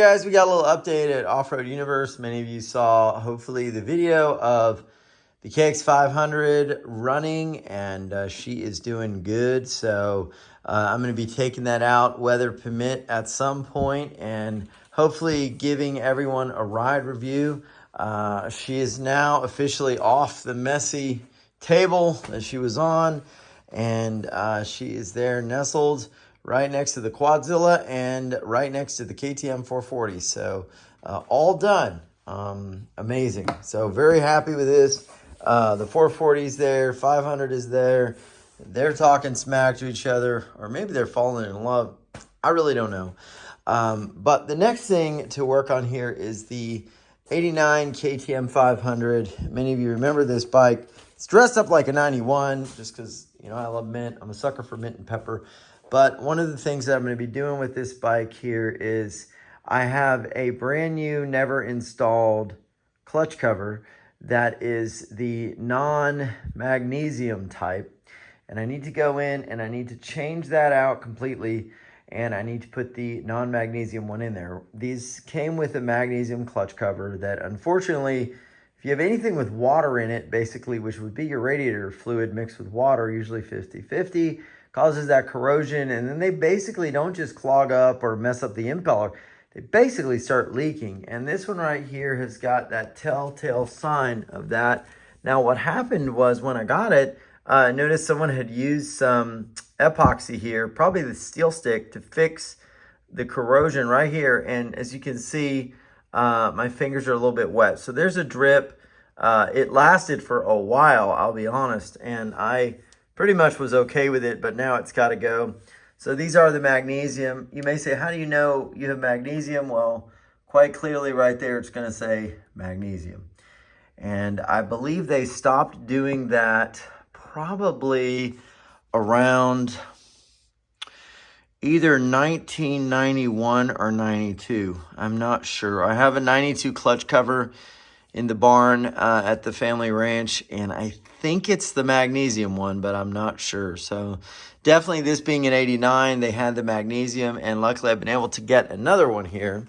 Guys, we got a little update at Off-Road Universe. Many of you saw, hopefully, the video of the KX500 running, and she is doing good. So I'm going to be taking that out, weather permit, at some point, and hopefully giving everyone a ride review. She is now officially off the messy table that she was on, and she is there nestled right next to the Quadzilla and right next to the KTM 440. So all done. Amazing. So very happy with this. The 440 is there, 500 is there. They're talking smack to each other, or maybe they're falling in love. I really don't know. But the next thing to work on here is the 89 KTM 500. Many of you remember this bike. It's dressed up like a 91 just because, you know, I love mint. I'm a sucker for mint and pepper. But one of the things that I'm going to be doing with this bike here is I have a brand new, never installed clutch cover that is the non-magnesium type. And I need to go in and I need to change that out completely. And I need to put the non-magnesium one in there. These came with a magnesium clutch cover that, unfortunately, if you have anything with water in it, basically, which would be your radiator fluid mixed with water, usually 50-50, causes that corrosion, and then they basically don't just clog up or mess up the impeller. They basically start leaking, and this one right here has got that telltale sign of that. Now, what happened was when I got it, I noticed someone had used some epoxy here, probably the steel stick, to fix the corrosion right here, and as you can see, my fingers are a little bit wet. So there's a drip. It lasted for a while, I'll be honest, and I pretty much was okay with it, but now it's got to go. So these are the magnesium. You may say, how do you know you have magnesium? Well, quite clearly right there, it's going to say magnesium. And I believe they stopped doing that probably around either 1991 or 92. I'm not sure. I have a 92 clutch cover in the barn at the family ranch, and I think it's the magnesium one, but I'm not sure. So definitely, this being an 89, they had the magnesium, and luckily I've been able to get another one here.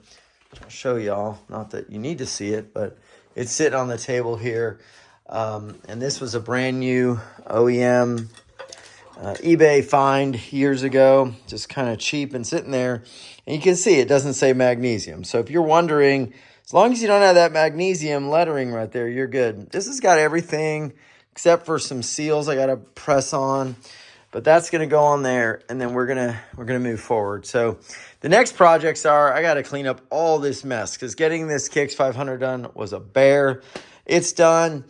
I'll show y'all, not that you need to see it, but it's sitting on the table here. And this was a brand new OEM eBay find years ago, just kind of cheap and sitting there. And you can see it doesn't say magnesium. So if you're wondering, as long as you don't have that magnesium lettering right there, you're good. This has got everything except for some seals I got to press on, but that's going to go on there, and then we're going to move forward. So the next projects are, I got to clean up all this mess because getting this KX500 done was a bear. It's done.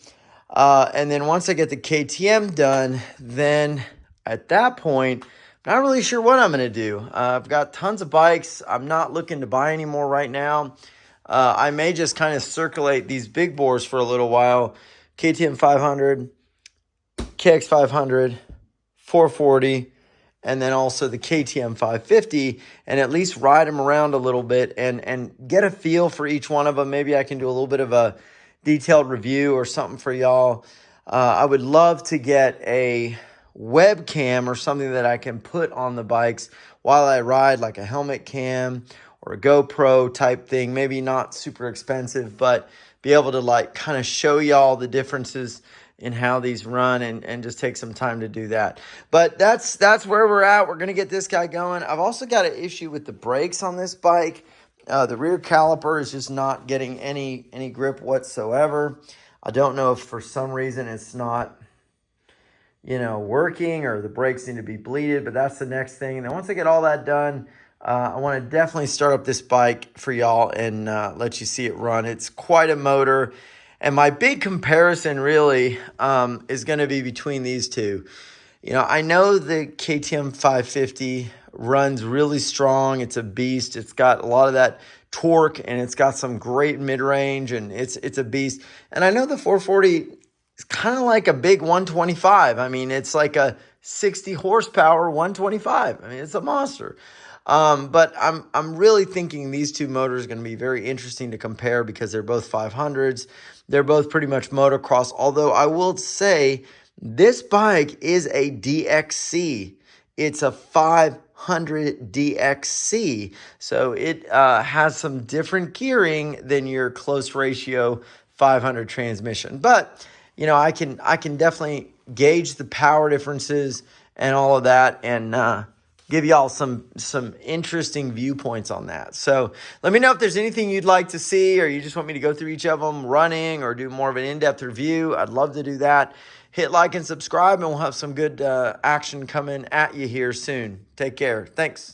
And then once I get the KTM done, then at that point, I'm not really sure what I'm going to do. I've got tons of bikes. I'm not looking to buy any more right now. I may just kind of circulate these big bores for a little while. KTM 500, KX500, 440, and then also the KTM 550, and at least ride them around a little bit and get a feel for each one of them. Maybe I can do a little bit of a detailed review or something for y'all. I would love to get a webcam or something that I can put on the bikes while I ride, like a helmet cam or a GoPro type thing. Maybe not super expensive, but be able to like kind of show y'all the differences in how these run and just take some time to do that. But that's where we're at. We're going to get this guy going. I've also got an issue with the brakes on this bike. The rear caliper is just not getting any grip whatsoever. I don't know if for some reason it's not, you know, working, or the brakes need to be bleeded, but that's the next thing. And then once I get all that done, I want to definitely start up this bike for y'all and let you see it run. It's quite a motor. And my big comparison really is going to be between these two. You know, I know the KTM 550 runs really strong. It's a beast. It's got a lot of that torque, and it's got some great mid-range, and it's a beast. And I know the 440 is kind of like a big 125. I mean, it's like a 60 horsepower 125. I mean, it's a monster. But I'm really thinking these two motors are going to be very interesting to compare because they're both 500s. They're both pretty much motocross, although I will say this bike is a DXC. It's a 500 KX500DXC. So it has some different gearing than your close ratio 500 transmission. But, you know, I can definitely gauge the power differences and all of that, and give y'all some interesting viewpoints on that. So let me know if there's anything you'd like to see, or you just want me to go through each of them running or do more of an in-depth review. I'd love to do that. Hit like and subscribe, and we'll have some good action coming at you here soon. Take care. Thanks.